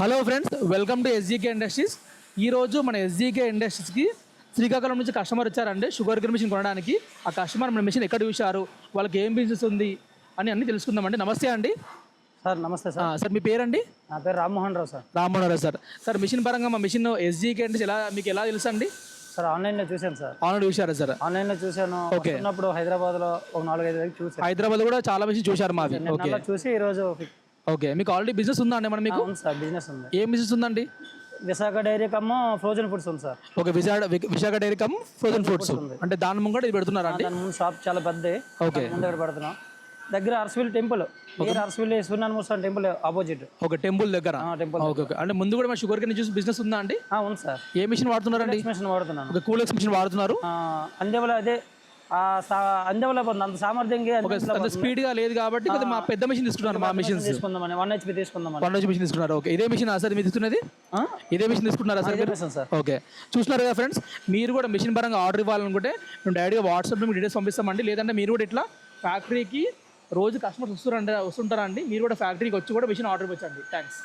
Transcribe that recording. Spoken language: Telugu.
Hello friends, welcome to SGK industries. ఈరోజు మన ఎస్జీకే ఇండస్ట్రీస్కి శ్రీకాకుళం నుంచి కస్టమర్ వచ్చారండి షుగర్ కేన్ మిషన్ కొనడానికి. ఆ కస్టమర్ మన మిషన్ ఎక్కడ చూశారు, వాళ్ళకి ఏం బిజినెస్ ఉంది అని అన్నీ తెలుసుకుందామండి. నమస్తే అండి. సార్ నమస్తే సార్. సార్ మీ పేరండి? నా పేరు Rammohan Rao sir. Rammohan Rao sir. Sir machine పరంగా మా మిషన్ ఎస్జీకే అంటే మీకు ఎలా తెలుసు అండి? సార్ ఆన్లైన్లో చూశాను సార్. ఆన్లైన్ చూశారా సార్? ఆన్లైన్లో చూశాను. ఓకే. ఉన్నప్పుడు హైదరాబాద్లో ఒక 4-5 దగ్గర చూశాను. హైదరాబాద్ కూడా చాలా మిషన్ చూశారు మావి. ఓకే చూసి ఈరోజు ఓకే. మీకు ఆల్రెడీ బిజినెస్ ఉందా అండి? మీకు ఉంది సార్, బిజినెస్ ఉంది. ఏం బిజినెస్ ఉందండి? Visakha dairy cum frozen foods ఉంది sir. Okay, Visakha dairy cum frozen foods. అంటే దాని ముంగట ఇది పెడుతున్నారా అండి? దాని ముందు షాప్ చాలా పెద్దది. ఓకే. ముందు దగ్గర పెడుతున్నాం. దగ్గర Arasavilli temple, Arasavilli Suryanarayana temple opposite. Okay, temple దగ్గర. టెంపుల్. Okay okay. అంటే ముందు కూడా మన షుగర్ కేన్ జ్యూస్ బిజినెస్ ఉందా అండి? ఉంది సార్. ఏ మిషన్ వాడుతున్నారండి? మిషన్ వాడుతున్నాను. ఓకే, కూలెక్స్ మిషన్ వాడుతున్నారు. అందేవల అదే అందేవల అంత సామర్థ్యంగా అంత స్పీడ్ గా లేదు కాబట్టి మా పెద్ద మిషన్ తీసుకున్నారు. మా మిషన్ తీసుకుందామని 1 HP తీసుకుందామని 1 HP మిషన్ తీసుకున్నారు. ఓకే, ఇదే మిషన్ సార్ మీరు తీసుకున్నది? ఇదే మిషన్ తీసుకున్నారా సార్ మీరు? ఓకే, చూస్తున్నారు కదా ఫ్రెండ్స్, మీరు కూడా మిషన్ పరంగా ఆర్డర్ ఇవ్వాలనుకుంటే మేము డైరెక్ట్గా వాట్సాప్లో మీకు డీటెయిల్స్ పంపిస్తామండి. లేదంటే మీరు కూడా ఇట్లా ఫ్యాక్టరీకి రోజు కస్టమర్స్ వస్తుంటారా అండి, మీరు కూడా ఫ్యాక్టరీకి వచ్చి కూడా మిషన్ ఆర్డర్ ఇవ్వచ్చండి. థ్యాంక్స్.